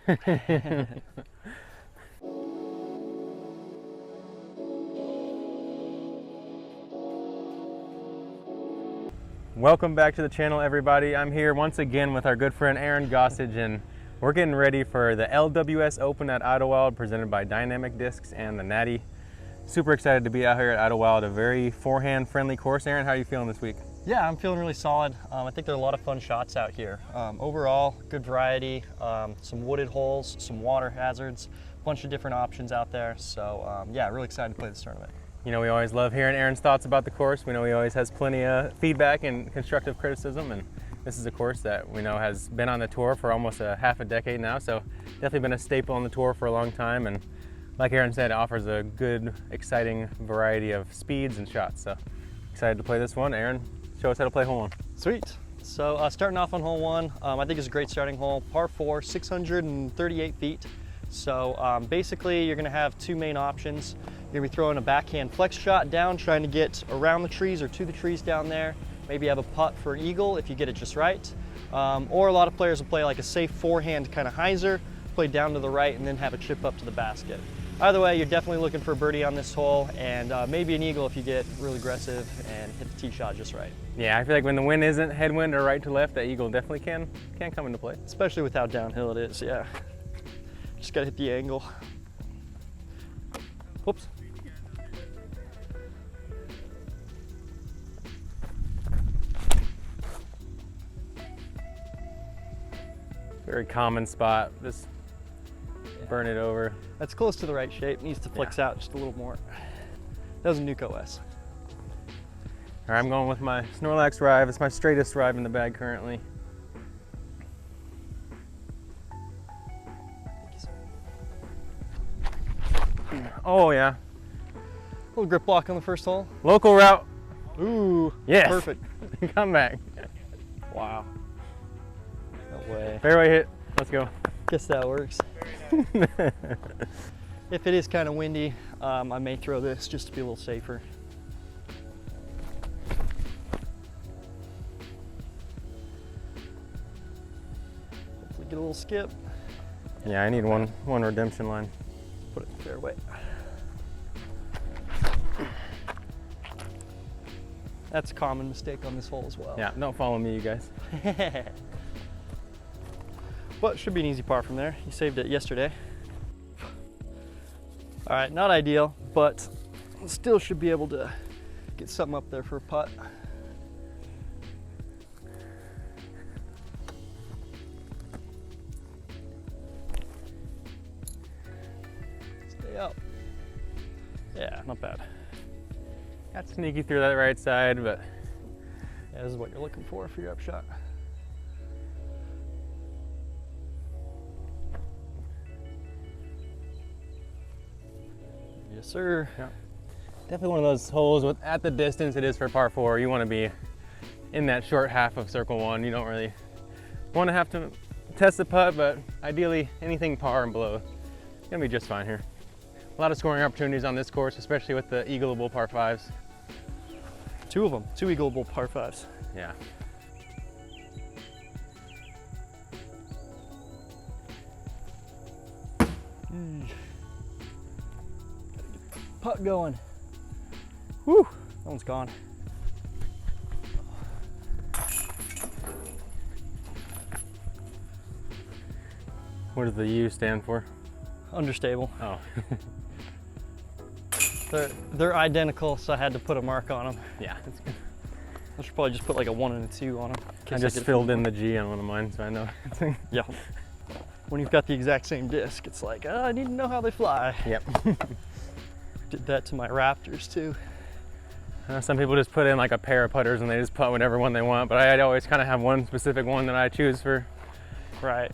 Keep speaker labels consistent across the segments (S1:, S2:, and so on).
S1: Welcome back to the channel, everybody. I'm here once again with our good friend Aaron Gossage, and we're getting ready for the LWS Open at Idlewild, presented by Dynamic Discs and the Nati. Super excited to be out here at Idlewild, a very forehand friendly course. Aaron, how are you feeling this week?
S2: Yeah, I'm feeling really solid. I think there are a lot of fun shots out here. Overall, good variety, some wooded holes, some water hazards, a bunch of different options out there. So yeah, really excited to play this tournament.
S1: You know, we always love hearing Aaron's thoughts about the course. We know he always has plenty of feedback and constructive criticism, and this is a course that we know has been on the tour for almost half a decade now, so definitely been a staple on the tour for a long time, and like Aaron said, it offers a good, exciting variety of speeds and shots. So excited to play this one. Aaron, show us how to play hole one.
S2: Sweet. So starting off on hole one, I think it's a great starting hole. Par 4, 638 feet. So basically you're gonna have two main options. You're gonna be throwing a backhand flex shot down, trying to get around the trees or to the trees down there. Maybe have a putt for an eagle if you get it just right. Or a lot of players will play like a safe forehand kind of hyzer, play down to the right and then have a chip up to the basket. Either way, you're definitely looking for a birdie on this hole, and maybe an eagle if you get really aggressive and hit the tee shot just right.
S1: Yeah, I feel like when the wind isn't headwind or right to left, that eagle definitely can come into play.
S2: Especially with how downhill it is, yeah. Just gotta hit the angle. Whoops.
S1: Very common spot, just burn it over.
S2: That's close to the right shape, needs to flex out just a little more. That was a Nuke OS.
S1: All right, I'm going with my Snorlax drive. It's my straightest drive in the bag currently. Oh yeah.
S2: Little grip block on the first hole.
S1: Local route.
S2: Ooh,
S1: yes.
S2: Perfect.
S1: Come back.
S2: Wow. No way.
S1: Fairway hit, let's go.
S2: Guess that works. If it is kind of windy, I may throw this just to be a little safer. Hopefully get a little skip.
S1: Yeah, I need one redemption line.
S2: Put it in the fairway. That's a common mistake on this hole as well.
S1: Yeah, don't follow me, you guys.
S2: But it should be an easy par from there. You saved it yesterday. All right, not ideal, but still should be able to get something up there for a putt. Stay up. Yeah, not bad.
S1: Got sneaky through that right side, but
S2: yeah, this is what you're looking for your upshot. Yes, sir.
S1: Yeah. Definitely one of those holes with at the distance it is for par 4. You want to be in that short half of circle 1. You don't really want to have to test the putt, but ideally anything par and below, you're gonna be just fine here. A lot of scoring opportunities on this course, especially with the eagleable par 5s.
S2: Two of them, two eagleable par 5s.
S1: Yeah.
S2: Putt going. Whew, that one's gone.
S1: What does the U stand for?
S2: Understable.
S1: Oh.
S2: They're identical, so I had to put a mark on them.
S1: Yeah, that's good.
S2: I should probably just put like a 1 and a 2 on them.
S1: I just filled in the G on one of mine, so I know.
S2: Yeah. When you've got the exact same disc, it's like, oh, I need to know how they fly.
S1: Yep.
S2: Did that to my Raptors too.
S1: Some people just put in like a pair of putters and they just putt whatever one they want, but I'd always kind of have one specific one that I choose for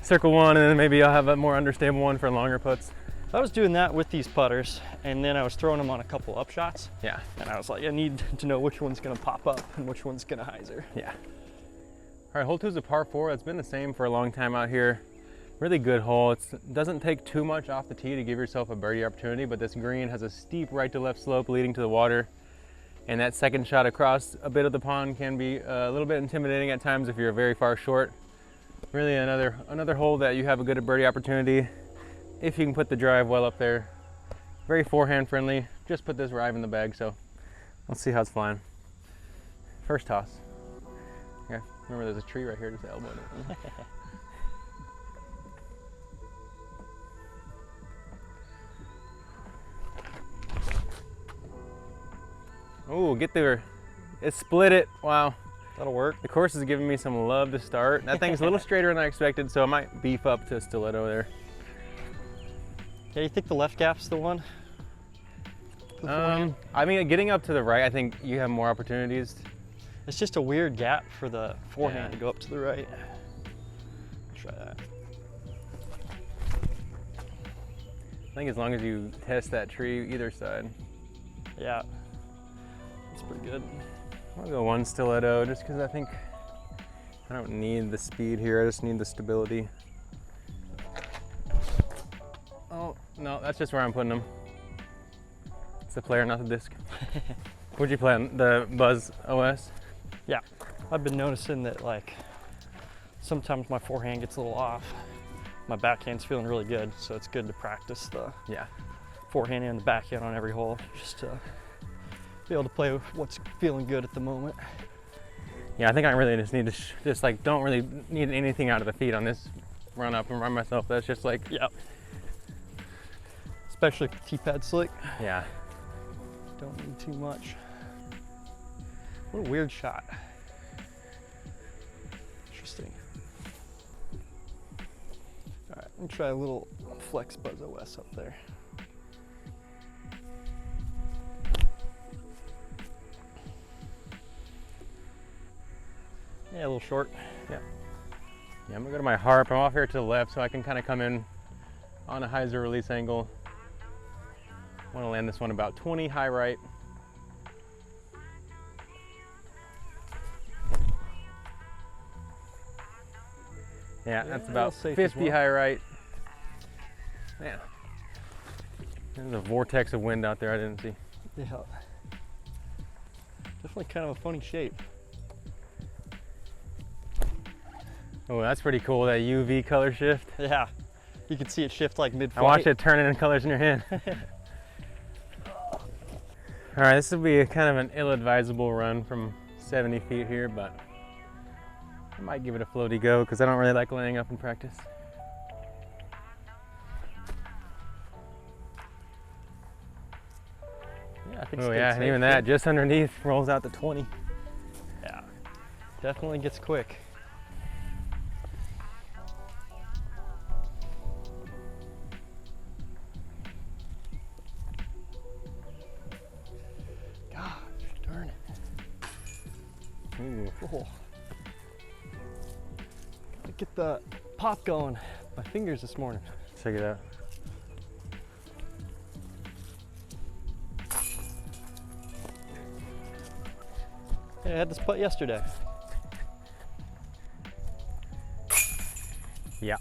S1: circle 1, and then maybe I'll have a more understable one for longer putts.
S2: I was doing that with these putters, and then I was throwing them on a couple up shots.
S1: Yeah.
S2: And I was like, I need to know which one's gonna pop up and which one's gonna hyzer.
S1: Yeah. All right, hole 2 is a par 4. It's been the same for a long time out here. Really good hole. It doesn't take too much off the tee to give yourself a birdie opportunity, but this green has a steep right to left slope leading to the water. And that second shot across a bit of the pond can be a little bit intimidating at times if you're very far short. Really another hole that you have a good birdie opportunity if you can put the drive well up there. Very forehand friendly. Just put this drive in the bag, so let's see how it's flying. First toss. Okay, remember there's a tree right here, just elbow it. Oh, get there. It split it. Wow.
S2: That'll work.
S1: The course is giving me some love to start. That thing's a little straighter than I expected, so I might beef up to a stiletto there.
S2: Yeah, you think the left gap's the one?
S1: I mean, getting up to the right, I think you have more opportunities.
S2: It's just a weird gap for the forehand to go up to the right. Try that.
S1: I think as long as you test that tree either side.
S2: Yeah, that's pretty good.
S1: I'll go one stiletto just because I think I don't need the speed here, I just need the stability. Oh, no, that's just where I'm putting them. It's the player, not the disc. What'd you play on? The Buzz OS?
S2: Yeah, I've been noticing that like sometimes my forehand gets a little off. My backhand's feeling really good, so it's good to practice the forehand and the backhand on every hole, just to be able to play with what's feeling good at the moment.
S1: Yeah, I think I really just need to just like don't really need anything out of the feet on this run up and run myself. That's just like
S2: especially if the T-pad slick.
S1: Yeah.
S2: Don't need too much. What a weird shot. Interesting. All right, let me try a little flex Buzz OS up there. Yeah, a little short.
S1: Yeah, I'm gonna go to my harp. I'm off here to the left so I can kind of come in on a hyzer release angle. I want to land this one about 20 high right. Yeah, that's about 50 high right. Man, there's a vortex of wind out there I didn't see.
S2: Yeah, definitely kind of a funny shape.
S1: Oh, that's pretty cool, that UV color shift.
S2: Yeah, you can see it shift like mid-flight.
S1: I watched it turn into colors in your hand. All right, this will be a kind of an ill-advisable run from 70 feet here, but I might give it a floaty go because I don't really like laying up in practice.
S2: Yeah, I think
S1: oh yeah, and even that, just underneath, rolls out to 20.
S2: Yeah, definitely gets quick. Darn it.
S1: Ooh.
S2: Oh. Gotta get the pop going. My fingers this morning.
S1: Check it out.
S2: Hey, I had this putt yesterday.
S1: Yeah.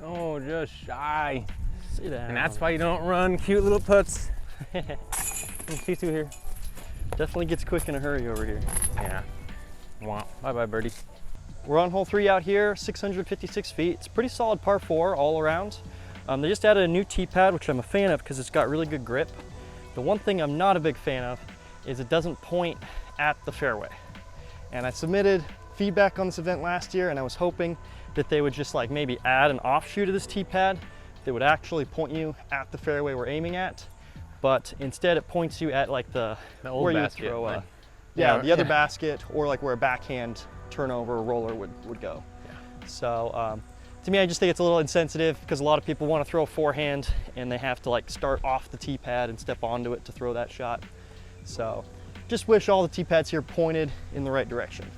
S1: Oh, just shy.
S2: See that?
S1: And that's why you don't run cute little putts. See two here.
S2: Definitely gets quick in a hurry over here.
S1: Yeah. Wow. Bye-bye, birdie.
S2: We're on hole 3 out here, 656 feet. It's a pretty solid par 4 all around. They just added a new tee pad, which I'm a fan of because it's got really good grip. The one thing I'm not a big fan of is it doesn't point at the fairway. And I submitted feedback on this event last year, and I was hoping that they would just like maybe add an offshoot of this tee pad that would actually point you at the fairway we're aiming at. But instead it points you at like the
S1: old
S2: where
S1: basket,
S2: you throw
S1: like,
S2: the other basket, or like where a backhand turnover roller would go. Yeah. So to me, I just think it's a little insensitive because a lot of people want to throw forehand and they have to like start off the tee pad and step onto it to throw that shot. So just wish all the tee pads here pointed in the right direction.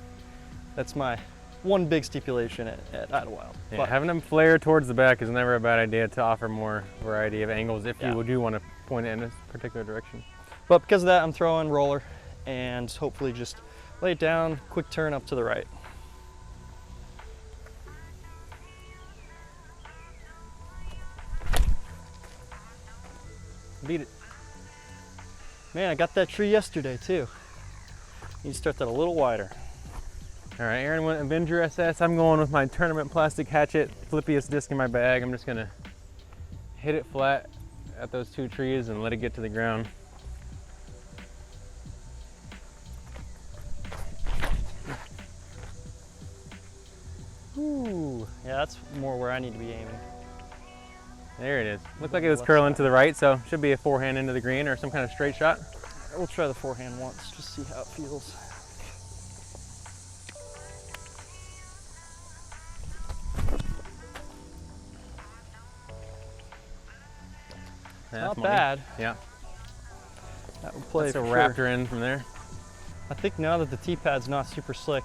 S2: That's my one big stipulation at Idlewild.
S1: Yeah,
S2: but
S1: having them flare towards the back is never a bad idea to offer more variety of angles if you do want to point it in a particular direction.
S2: But because of that, I'm throwing roller and hopefully just lay it down, quick turn up to the right.
S1: Beat it.
S2: Man, I got that tree yesterday too. You start that a little wider.
S1: All right, Aaron went Avenger SS. I'm going with my tournament plastic hatchet, flippiest disc in my bag. I'm just gonna hit it flat at those 2 trees and let it get to the ground.
S2: Ooh, yeah, that's more where I need to be aiming.
S1: There it is. Looked like it was curling to the right, so should be a forehand into the green or some kind of straight shot.
S2: We'll try the forehand once, just see how it feels.
S1: Yeah,
S2: Not
S1: money.
S2: bad.
S1: Yeah.
S2: That would play
S1: That's a
S2: for
S1: raptor
S2: sure.
S1: in from there.
S2: I think now that the tee pad's not super slick,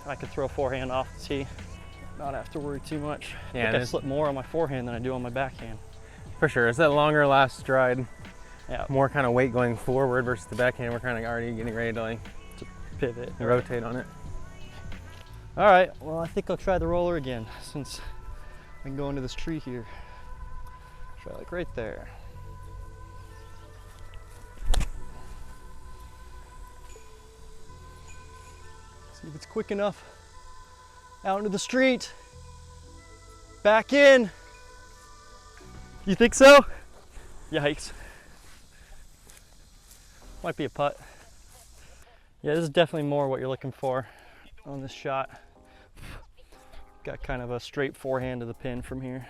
S2: I could throw forehand off the tee, not have to worry too much.
S1: Yeah,
S2: I think I slip more on my forehand than I do on my backhand.
S1: For sure. It's that longer last stride.
S2: Yeah.
S1: More kind of weight going forward versus the backhand. We're kind of already getting ready to like
S2: Pivot.
S1: rotate on it.
S2: All right, well, I think I'll try the roller again since I can go into this tree here. Try like right there. See if it's quick enough. Out into the street. Back in. You think so? Yikes. Might be a putt. Yeah, this is definitely more what you're looking for on this shot. Got kind of a straight forehand to the pin from here.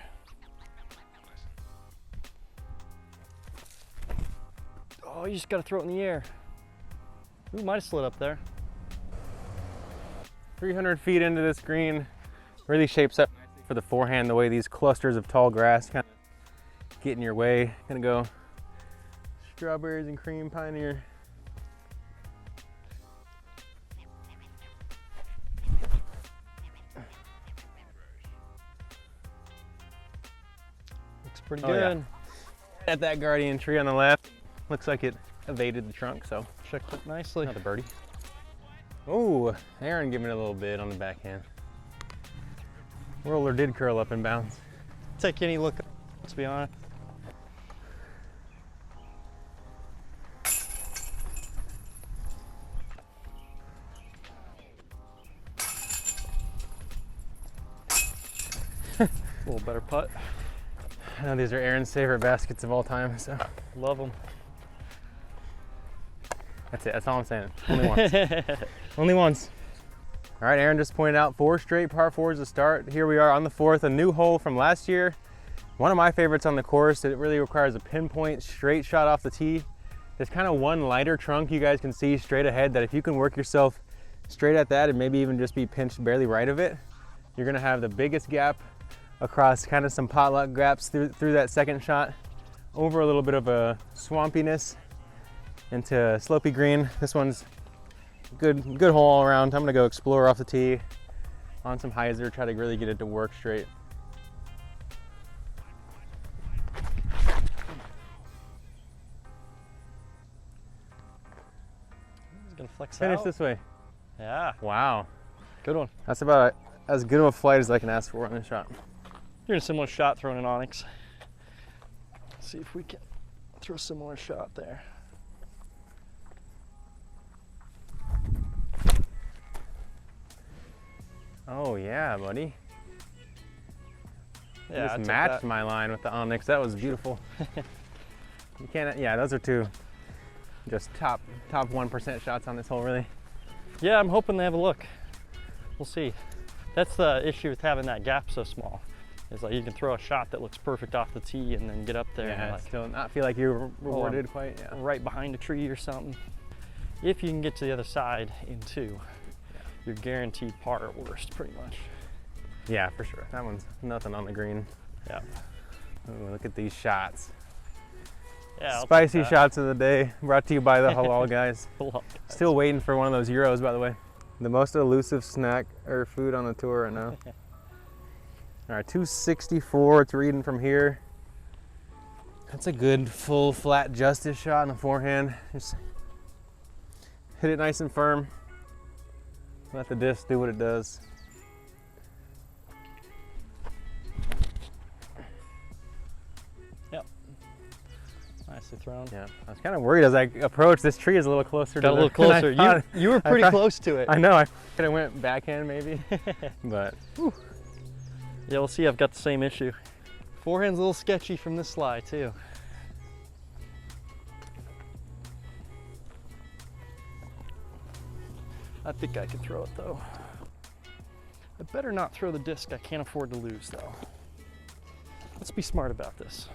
S2: Oh, you just gotta throw it in the air. Ooh, might have slid up there.
S1: 300 feet into this green, really shapes up for the forehand the way these clusters of tall grass kind of get in your way. Gonna go strawberries and cream pioneer.
S2: Looks pretty
S1: Oh, yeah.
S2: good.
S1: At that guardian tree on the left, looks like it evaded the trunk, so
S2: Checked it nicely.
S1: another birdie. Oh, Aaron giving it a little bit on the backhand. Roller did curl up in bounds.
S2: Take any look, let's be honest. A little better putt.
S1: I know these are Aaron's favorite baskets of all time, so
S2: Love them.
S1: that's it. That's all I'm saying. Only once. Only once. All right, Aaron just pointed out 4 straight par 4s to start. Here we are on the 4th, a new hole from last year. One of my favorites on the course. It really requires a pinpoint straight shot off the tee. There's kind of one lighter trunk you guys can see straight ahead that if you can work yourself straight at that and maybe even just be pinched barely right of it, you're gonna have the biggest gap across kind of some potluck gaps through that second shot, over a little bit of a swampiness into slopey green. This one's good hole all around. I'm gonna go explore off the tee on some hyzer, try to really get it to work straight.
S2: He's gonna flex
S1: Finish
S2: out.
S1: this way.
S2: Yeah,
S1: Wow,
S2: good one.
S1: that's about as good of a flight as I can ask for on this shot.
S2: You're in a similar shot throwing an onyx. Let's see if we can throw a similar shot there.
S1: Oh yeah, buddy. You
S2: Yeah, I
S1: just
S2: took
S1: matched
S2: that.
S1: my line with the onyx. That was beautiful. You can't. Yeah, those are 2 just top 1% shots on this hole, really.
S2: Yeah, I'm hoping they have a look. We'll see. That's the issue with having that gap so small. It's like you can throw a shot that looks perfect off the tee and then get up there and
S1: Yeah,
S2: like
S1: still not feel like you're rewarded quite. Yeah.
S2: right behind a tree or something. If you can get to the other side in 2, you're guaranteed par at worst, pretty much.
S1: Yeah, for sure. That one's nothing on the green.
S2: Yeah.
S1: Ooh, look at these shots.
S2: Yeah. I'll take
S1: Spicy
S2: that.
S1: shots of the day, brought to you by the Halal guys.
S2: Look,
S1: Still waiting for one of those gyros, by the way. The most elusive snack or food on the tour right now. All right, 264, it's reading from here. That's a good full flat justice shot on the forehand. Just hit it nice and firm. Let the disc do what it does.
S2: Nicely thrown.
S1: Yeah, I was kind of worried as I approached. This tree is a little closer.
S2: Got a little closer. You were pretty close to it.
S1: I know. I could have went backhand maybe, but. Whew.
S2: Yeah, we'll see. I've got the same issue. Forehand's a little sketchy from this lie too. I think I can throw it though. I better not throw the disc. I can't afford to lose though. Let's be smart about this.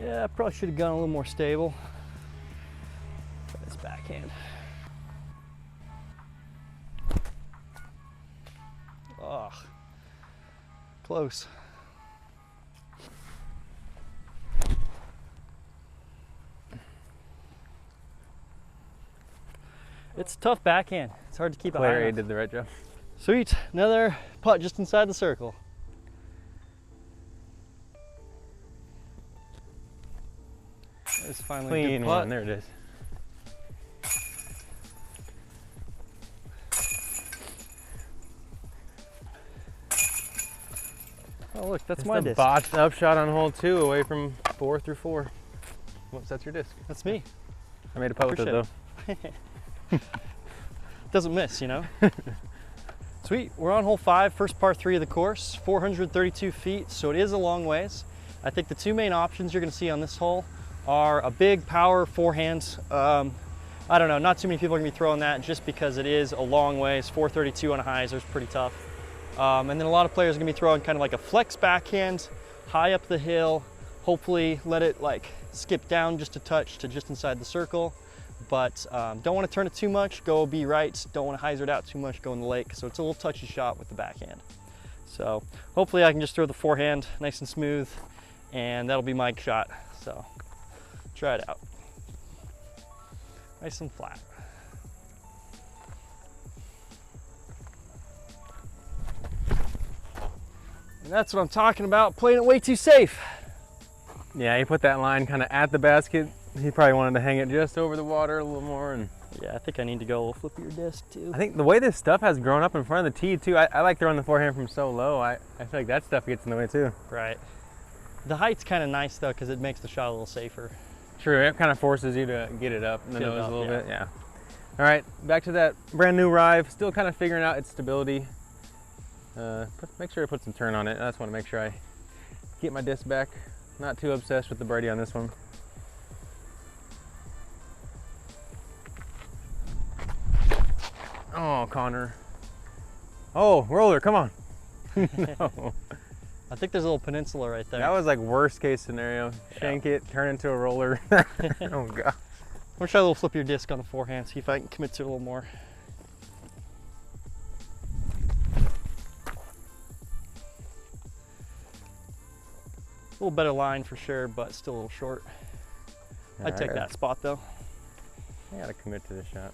S2: Yeah, I probably should have gone a little more stable. Try this backhand. Ugh. Close. It's a tough backhand. It's hard to keep it high enough.
S1: Larry did the right job.
S2: Sweet, another putt just inside the circle. There's finally a good putt.
S1: One, there it is.
S2: Oh look, that's
S1: Just
S2: my
S1: a
S2: disc.
S1: botched up shot on hole 2 away from 4 through 4. Whoops, that's your disc.
S2: That's me.
S1: I made a putt with it though.
S2: Doesn't miss, you know? Sweet, we're on hole 5, first par 3 of the course, 432 feet, so it is a long ways. I think the two main options you're gonna see on this hole are a big power forehand. I don't know, not too many people are gonna be throwing that just because it is a long ways. 432 on a hyzer is pretty tough. And then a lot of players are gonna be throwing kind of like a flex backhand, high up the hill, hopefully let it like skip down just a touch to just inside the circle. But don't want to turn it too much, go be right. Don't want to hyzer it out too much, go in the lake. So it's a little touchy shot with the backhand. So hopefully I can just throw the forehand nice and smooth, and that'll be my shot. So try it out. Nice and flat. And that's what I'm talking about, playing it way too safe.
S1: Yeah, he put that line kind of at the basket. He probably wanted to hang it just over the water a little more. And
S2: yeah, I think I need to go a little flippier disc too.
S1: I think the way this stuff has grown up in front of the tee too, I like throwing the forehand from so low. I feel like that stuff gets in the way too.
S2: Right. The height's kind of nice though, because it makes the shot a little safer.
S1: True, it kind of forces you to get it up in the nose a little
S2: yeah.
S1: bit, yeah. All right, back to that brand new Rive. Still kind of figuring out its stability. Make sure I put some turn on it. I just want to make sure I get my disc back. Not too obsessed with the birdie on this one. Oh, Connor. Oh, roller, come on. No.
S2: I think there's a little peninsula right there.
S1: That was like worst case scenario. Shank it, turn into a roller. Oh God.
S2: I'm gonna try a little flippier disc on the forehand, see if I can commit to it a little more. A little better line for sure, but still a little short. I'd take that spot though.
S1: I gotta commit to this shot.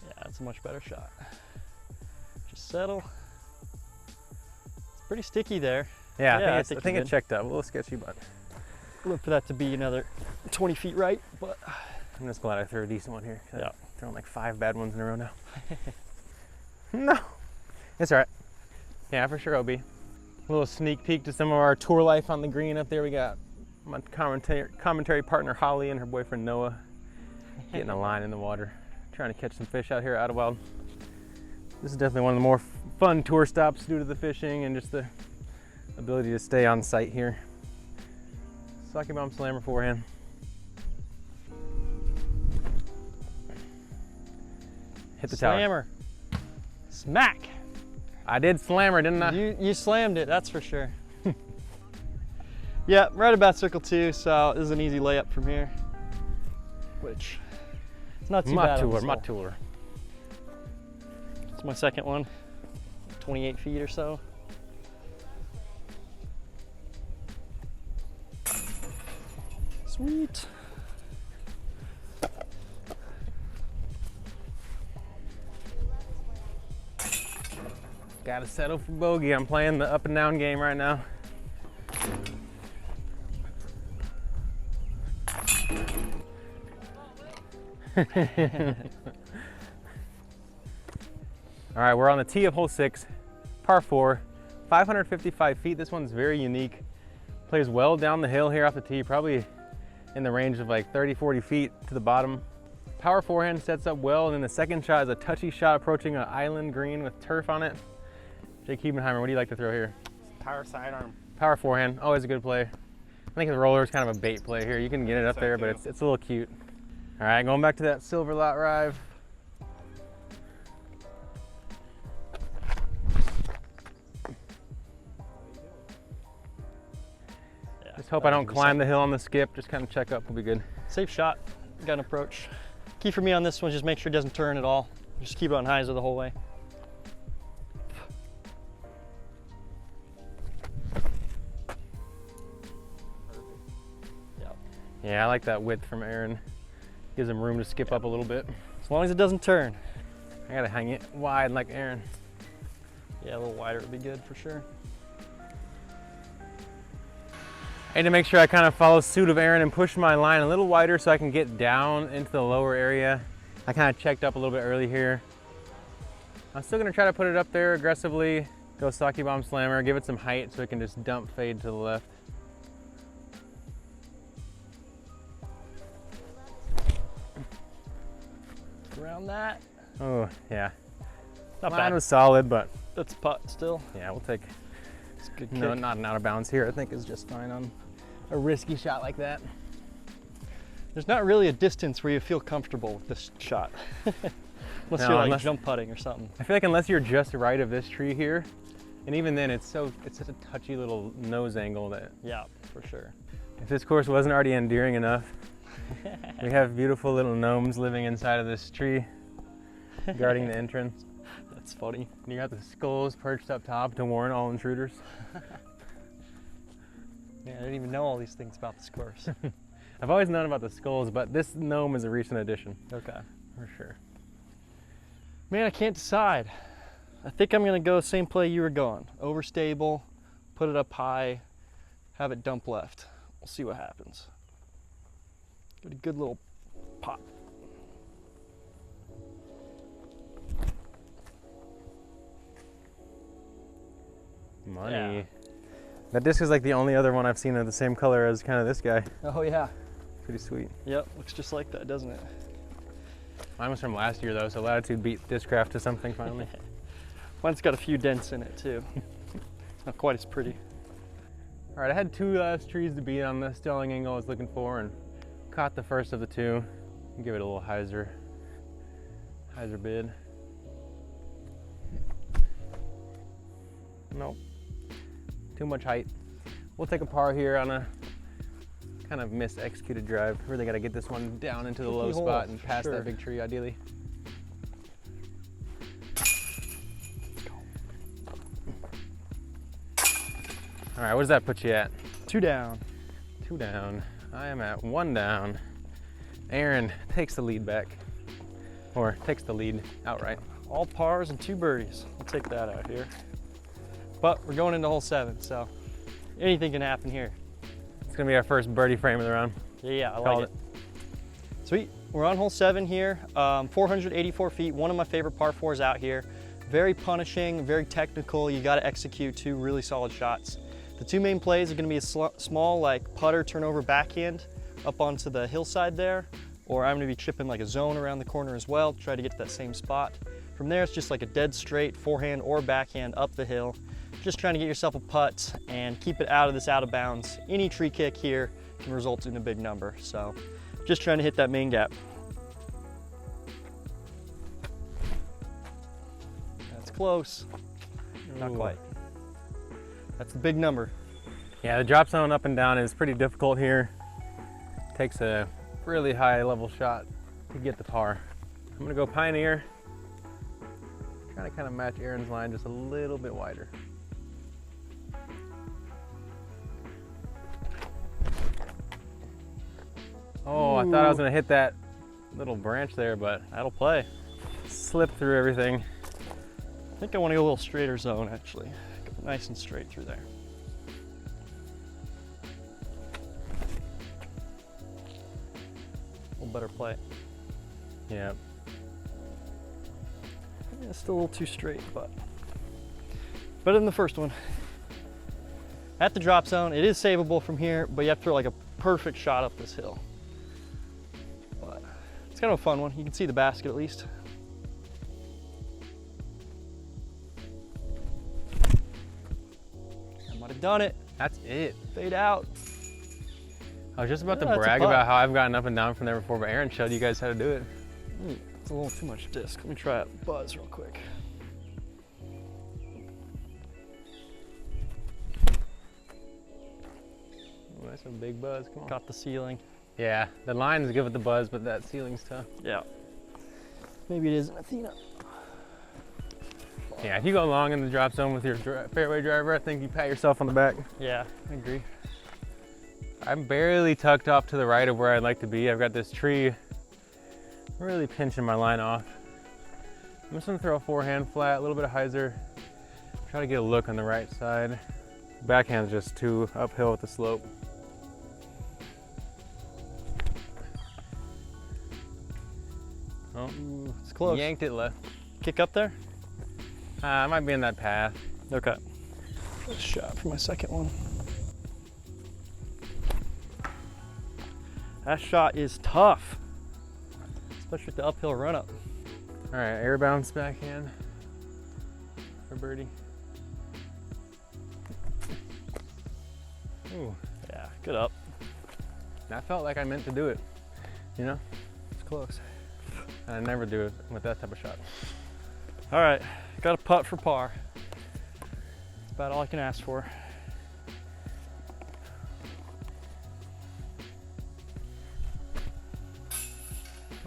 S2: Yeah, that's a much better shot. Just settle. It's pretty sticky there.
S1: Yeah, I think it checked up. A little sketchy, but
S2: I'd look for that to be another 20 feet right, but
S1: I'm just glad I threw a decent one here.
S2: Yeah.
S1: I've thrown like 5 bad ones in a row now. No, it's all right. Yeah, for sure, OB. A little sneak peek to some of our tour life on the green up there. We got my commentary partner Holly and her boyfriend Noah getting a line in the water, trying to catch some fish out here at Idlewild. This is definitely one of the more fun tour stops due to the fishing and just the ability to stay on site here. Sucky bomb slammer forehand. Hit the tower.
S2: slammer. Smack.
S1: I did slammer, didn't I?
S2: You slammed it, that's for sure. Yeah, right about circle 2, so this is an easy layup from here, which it's not too bad.
S1: My tour.
S2: It's my second one, 28 feet or so. Sweet.
S1: Gotta settle for bogey. I'm playing the up and down game right now. All right, we're on the tee of hole 6, par 4, 555 feet. This one's very unique. Plays well down the hill here off the tee, probably in the range of like 30, 40 feet to the bottom. Power forehand sets up well, and then the second shot is a touchy shot approaching an island green with turf on it. Jake Hebenheimer, what do you like to throw here?
S3: Power sidearm.
S1: Power forehand, always a good play. I think the roller is kind of a bait play here. You can get it up there, but it's a little cute. All right, going back to that silver lot rive. Just hope I don't climb the hill on the skip. Just kind of check up will be good.
S2: Safe shot, gun approach. Key for me on this one, just make sure it doesn't turn at all. Just keep it on hyzer the whole way. Yep.
S1: Yeah, I like that width from Aaron. Gives him room to skip up a little bit.
S2: As long as it doesn't turn.
S1: I gotta hang it wide like Aaron.
S2: Yeah, a little wider would be good for sure.
S1: I need to make sure I kind of follow suit of Aaron and push my line a little wider so I can get down into the lower area. I kind of checked up a little bit early here. I'm still gonna try to put it up there aggressively. Go Saki Bomb Slammer, give it some height so it can just dump fade to the left.
S2: Around that.
S1: Oh, yeah.
S2: Not
S1: Line
S2: bad.
S1: was solid, but
S2: That's putt still.
S1: yeah, we'll take
S2: It's a good kick.
S1: no, not an out of bounds here. I think is just fine on a risky shot like that.
S2: There's not really a distance where you feel comfortable with this shot. Unless
S1: No,
S2: you're like
S1: unless-
S2: jump putting or something.
S1: I feel like unless you're just right of this tree here, and even then it's such a touchy little nose angle that
S2: Yeah, for sure.
S1: if this course wasn't already endearing enough, we have beautiful little gnomes living inside of this tree, guarding the entrance.
S2: That's funny.
S1: You got the skulls perched up top to warn all intruders.
S2: Yeah, I didn't even know all these things about this course.
S1: I've always known about the skulls, but this gnome is a recent addition,
S2: Okay.
S1: for sure.
S2: Man, I can't decide. I think I'm gonna go the same play you were going. Overstable, put it up high, have it dump left. We'll see what happens. Give it a good little pop.
S1: Money.
S2: Yeah.
S1: That disc is like the only other one I've seen of the same color as kind of this guy.
S2: Oh yeah.
S1: Pretty sweet.
S2: Yep, looks just like that, doesn't it?
S1: Mine was from last year though, so Latitude beat Discraft to something finally.
S2: Mine's got a few dents in it too. It's not quite as pretty.
S1: All right, I had 2 last trees to beat on the stalling angle I was looking for and caught the first of the 2. Give it a little hyzer bid. Nope, too much height. We'll take a par here on a kind of mis-executed drive. Really got to get this one down into the low
S2: Tricky hole,
S1: spot and
S2: for
S1: past
S2: sure.
S1: that big tree ideally. All right, what does that put you at?
S2: 2 down.
S1: 2 down. I am at 1 down. Aaron takes the lead back, or takes the lead outright.
S2: All pars and 2 birdies. We'll take that out here. But we're going into hole 7, so anything can happen here.
S1: It's gonna be our first birdie frame of the round.
S2: Yeah, I
S1: Called
S2: like it. Sweet. We're on hole 7 here. 484 feet. One of my favorite par 4s out here. Very punishing, very technical. You got to execute 2 really solid shots. The 2 main plays are going to be a small like putter turnover backhand up onto the hillside there, or I'm going to be chipping like a zone around the corner as well to try to get to that same spot. From there, it's just like a dead straight forehand or backhand up the hill. Just trying to get yourself a putt and keep it out of this out of bounds. Any tree kick here can result in a big number. So just trying to hit that main gap. That's close. Not
S1: Ooh.
S2: quite. That's the big number.
S1: Yeah, the drop zone up and down is pretty difficult here. Takes a really high level shot to get the par. I'm gonna go Pioneer. Trying to kind of match Aaron's line just a little bit wider. Oh, I thought I was gonna hit that little branch there, but
S2: That'll play.
S1: slipped through everything.
S2: I think I want to go a little straighter zone actually. Go nice and straight through there. A little better play.
S1: Yeah.
S2: Yeah, still a little too straight, but better than the first one. At the drop zone, it is savable from here, but you have to throw like a perfect shot up this hill. But it's kind of a fun one. You can see the basket at least. I might have done it.
S1: That's it.
S2: Fade out.
S1: I was just about
S2: Yeah,
S1: to
S2: that's a
S1: brag
S2: putt.
S1: about how I've gotten up and down from there before, but Aaron showed you guys how to do it.
S2: It's a little too much disc. Let me try a buzz real quick.
S1: Ooh, that's a big buzz. Come on.
S2: Got the ceiling.
S1: Yeah, the line is good with the buzz, but that ceiling's tough.
S2: Yeah. Maybe it is an Athena.
S1: Yeah, if you go long in the drop zone with your fairway driver, I think you pat yourself on the back.
S2: Yeah, I agree.
S1: I'm barely tucked off to the right of where I'd like to be. I've got this tree really pinching my line off. I'm just gonna throw a forehand flat, a little bit of hyzer, try to get a look on the right side. Backhand's just too uphill with the slope. Oh,
S2: Ooh, it's close.
S1: yanked it left.
S2: Kick up there?
S1: I might be in that path.
S2: Okay. First shot for my second one. That shot is tough, especially with the uphill run up.
S1: All right, air bounce backhand for birdie. Ooh,
S2: Yeah, good up.
S1: that felt like I meant to do it, you know?
S2: It's close.
S1: And I never do it with that type of shot.
S2: All right, got a putt for par. That's about all I can ask for.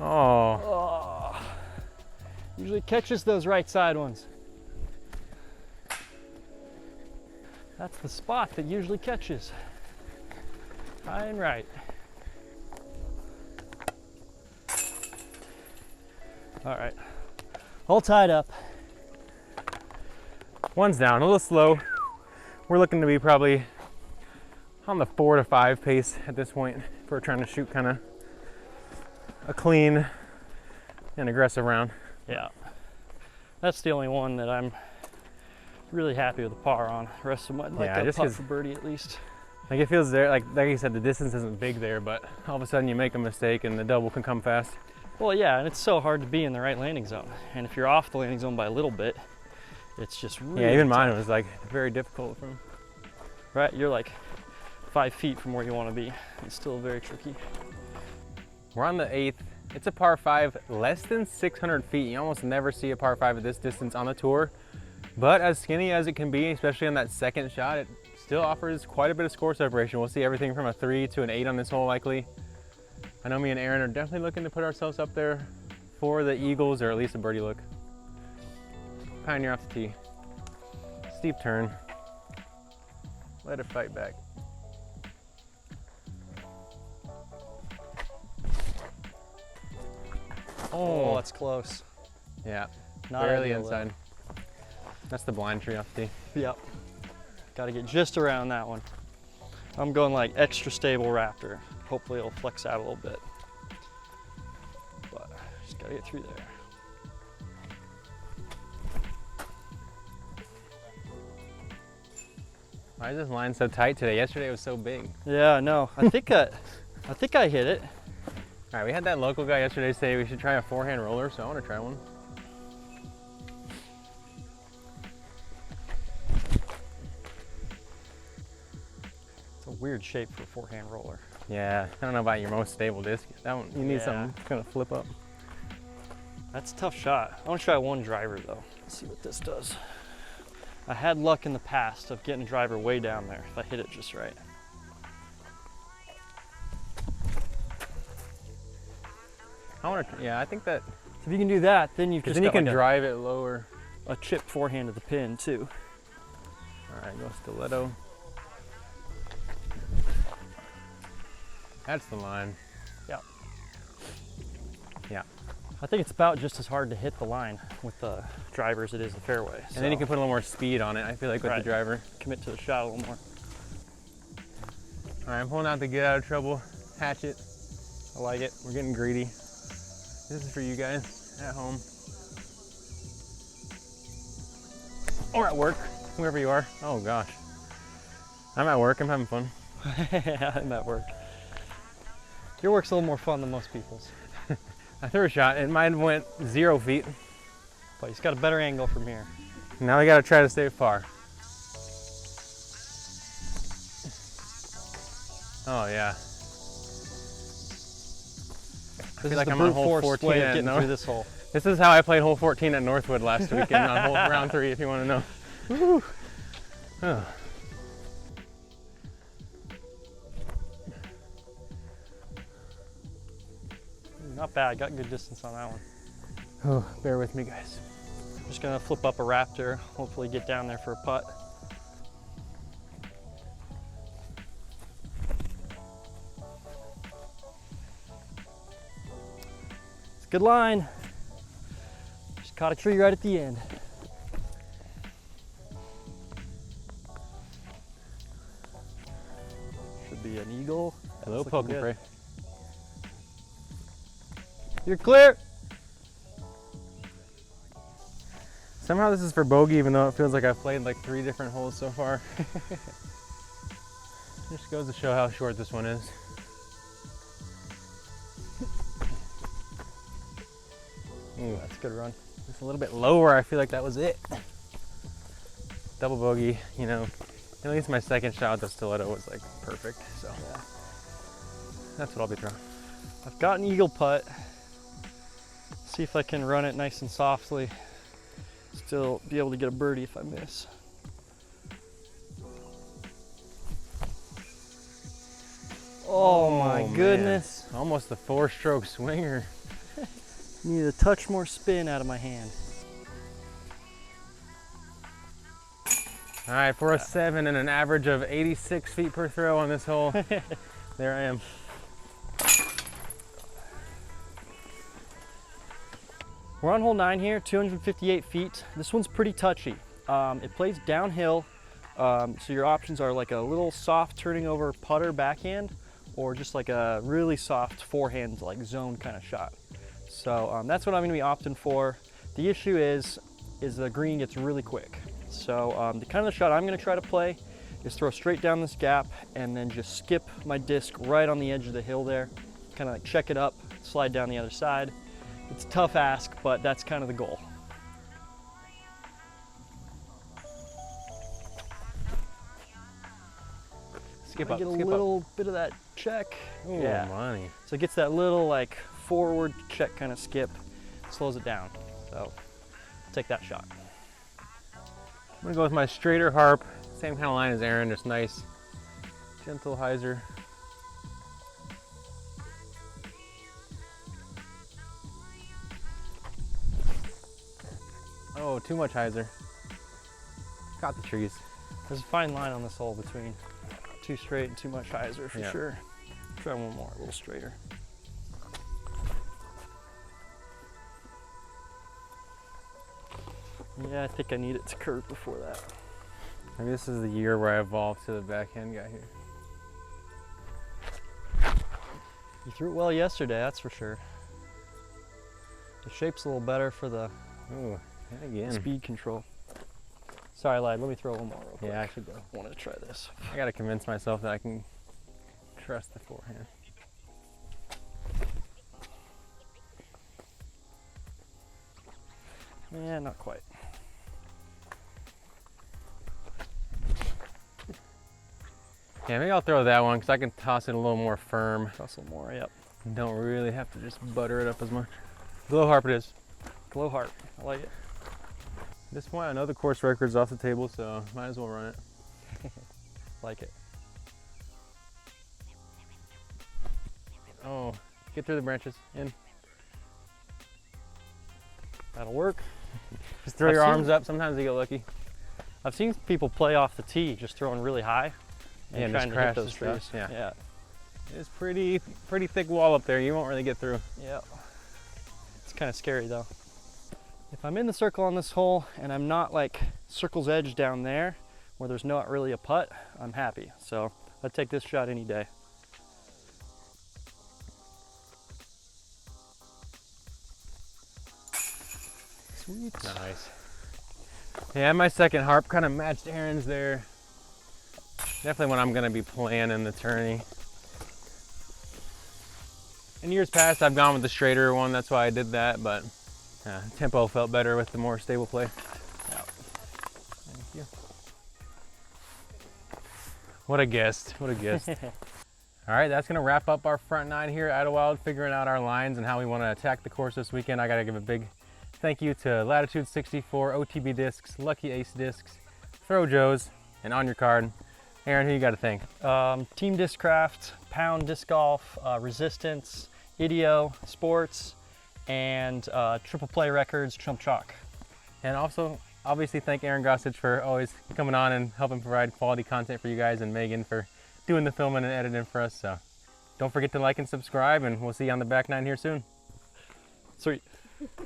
S1: Oh,
S2: Oh, usually catches those right side ones. That's the spot that usually catches. High and right. All right, all tied up.
S1: one's down, a little slow. We're looking to be probably on the 4 to 5 pace at this point if we're trying to shoot kind of a clean and aggressive round.
S2: Yeah, that's the only one that I'm really happy with the par on. The rest of them I'd like
S1: Yeah,
S2: to
S1: just
S2: putt
S1: 'cause-
S2: for birdie at least.
S1: Like it feels there, like you said, the distance isn't big there, but all of a sudden you make a mistake and the double can come fast.
S2: Well, yeah, and it's so hard to be in the right landing zone. And if you're off the landing zone by a little bit, it's just really
S1: Yeah, even
S2: tough.
S1: mine was like very difficult from.
S2: Right, you're like 5 feet from where you want to be. It's still very tricky.
S1: We're on the 8th. It's a par 5, less than 600 feet. You almost never see a par 5 at this distance on the tour. But as skinny as it can be, especially on that second shot, it still offers quite a bit of score separation. We'll see everything from a 3 to an 8 on this hole likely. I know me and Aaron are definitely looking to put ourselves up there for the Eagles, or at least a birdie look. Pioneer off the tee. Steep turn. Let it fight back.
S2: Oh, that's close.
S1: Yeah,
S2: Not
S1: barely
S2: ideal, though.
S1: inside. That's the blind tree off the tee.
S2: Yep. Got to get just around that one. I'm going like extra stable Raptor. Hopefully it'll flex out a little bit. But just got to get through there.
S1: Why is this line so tight today? Yesterday it was so big.
S2: Yeah, no. I think I hit it.
S1: All right, we had that local guy yesterday say we should try a forehand roller, so I want to try one.
S2: It's a weird shape for a forehand roller.
S1: Yeah, I don't know about your most stable disc. That one, you need
S2: Yeah.
S1: something that's gonna flip up.
S2: That's a tough shot. I want to try one driver though. Let's see what this does. I had luck in the past of getting a driver way down there if I hit it just right.
S1: I want to, yeah, I think that,
S2: So if you can do that, then you've
S1: because
S2: just
S1: then you
S2: got
S1: can
S2: like
S1: drive it lower.
S2: a chip forehand to the pin too.
S1: All right, go stiletto. That's the line.
S2: Yeah.
S1: Yeah.
S2: I think it's about just as hard to hit the line with the driver as it is the fairway.
S1: And then you can put a little more speed on it, I feel like, with
S2: Right.
S1: the driver.
S2: commit to the shot a little more.
S1: All right, I'm pulling out the get out of trouble hatchet. I like it. We're getting greedy. This This is for you guys at home. Or at work, wherever you are. Oh gosh. I'm at work, I'm having fun.
S2: I'm at work. Your work's a little more fun than most people's.
S1: I threw a shot and mine went 0 feet.
S2: But he's got a better angle from here.
S1: Now we gotta try to stay far. Oh yeah.
S2: This is
S1: like
S2: the
S1: I'm on
S2: brute
S1: hole
S2: force
S1: 14
S2: way of
S1: at
S2: getting through this hole.
S1: This is how I played hole 14 at Northwood last weekend on hole round 3, if you want to know. Woo. Oh.
S2: Not bad, got good distance on that one.
S1: Oh, bear with me, guys.
S2: Just gonna flip up a Raptor, hopefully get down there for a putt. It's a good line. Just caught a tree right at the end. Should be an eagle.
S1: Hello,
S2: That's
S1: poke
S2: looking
S1: and
S2: good.
S1: pray.
S2: You're clear.
S1: Somehow this is for bogey, even though it feels like I've played like 3 different holes so far. Just goes to show how short this one is. Ooh,
S2: That's a good run.
S1: just a little bit lower, I feel like that was it. Double bogey, you know. At least my second shot, the stiletto was like perfect, so
S2: Yeah.
S1: that's what I'll be throwing.
S2: I've got an eagle putt. See if I can run it nice and softly. Still be able to get a birdie if I miss. Oh my
S1: man.
S2: goodness.
S1: Almost a 4-stroke swinger.
S2: Need a touch more spin out of my hand.
S1: All right, for a 7 and an average of 86 feet per throw on this hole, there I am.
S2: We're on hole 9 here, 258 feet. This one's pretty touchy. It plays downhill, so your options are like a little soft turning over putter backhand, or just like a really soft forehand, like zone kind of shot. So that's what I'm gonna be opting for. The issue is the green gets really quick. So the kind of the shot I'm gonna try to play is throw straight down this gap and then just skip my disc right on the edge of the hill there. Kind of like check it up, slide down the other side. It's a tough ask, but that's kind of the goal.
S1: Skip
S2: I
S1: up,
S2: get a
S1: skip
S2: little bit of that check.
S1: up. Ooh,
S2: Yeah.
S1: money.
S2: So it gets that little like forward check kind of skip, slows it down. So take that shot.
S1: I'm gonna go with my straighter harp. Same kind of line as Aaron, just nice, gentle hyzer. Oh, too much hyzer. Got the trees.
S2: There's a fine line on this hole between too straight and too much hyzer for
S1: Yeah.
S2: sure. Try one more, a little straighter. Yeah, I think I need it to curve before that.
S1: Maybe this is the year where I evolved to the backhand guy here.
S2: You threw it well yesterday, that's for sure. The shape's a little better for the
S1: Ooh, again.
S2: speed control. Sorry, lad, let me throw one more real quick.
S1: Yeah, I should go.
S2: I wanted to try this.
S1: I gotta convince myself that I can trust the forehand.
S2: Yeah, not quite.
S1: Yeah, maybe I'll throw that one because I can toss it a little more firm.
S2: Tussle more, yep.
S1: Don't really have to just butter it up as much. Glow harp it is.
S2: Glow heart, I like it.
S1: At this point, I know the course record's off the table, so might as well run it.
S2: Like it.
S1: Oh, get through the branches, in.
S2: That'll work.
S1: Just throw
S2: I've
S1: your
S2: seen-
S1: arms up, sometimes you get lucky.
S2: I've seen people play off the tee, just throwing really high and
S1: Yeah, and
S2: trying
S1: just
S2: to hit
S1: crash
S2: those
S1: the
S2: trees.
S1: stuff, yeah.
S2: Yeah.
S1: It's pretty thick wall up there, you won't really get through.
S2: Yeah. It's kind of scary though. If I'm in the circle on this hole and I'm not like circle's edge down there where there's not really a putt, I'm happy. So I'd take this shot any day. Sweet.
S1: Nice. Yeah, my second harp kind of matched Aaron's there. Definitely what I'm gonna be playing in the tourney. In years past, I've gone with the straighter one, that's why I did that, but tempo felt better with the more stable play.
S2: Yeah.
S1: Thank you. What a guest, what a guest. All right, that's gonna wrap up our front nine here at Idlewild, figuring out our lines and how we wanna attack the course this weekend. I gotta give a big thank you to Latitude 64, OTB Discs, Lucky Ace Discs, ThrowJoes, and On Your Card. Aaron, who you gotta thank?
S2: Team Discraft, Pound Disc Golf, Resistance, Ideo Sports, and Triple Play Records, Trump Chalk.
S1: And also, obviously, thank Aaron Gossage for always coming on and helping provide quality content for you guys, and Megan for doing the filming and editing for us. So don't forget to like and subscribe, and we'll see you on the back nine here soon.
S2: Sweet.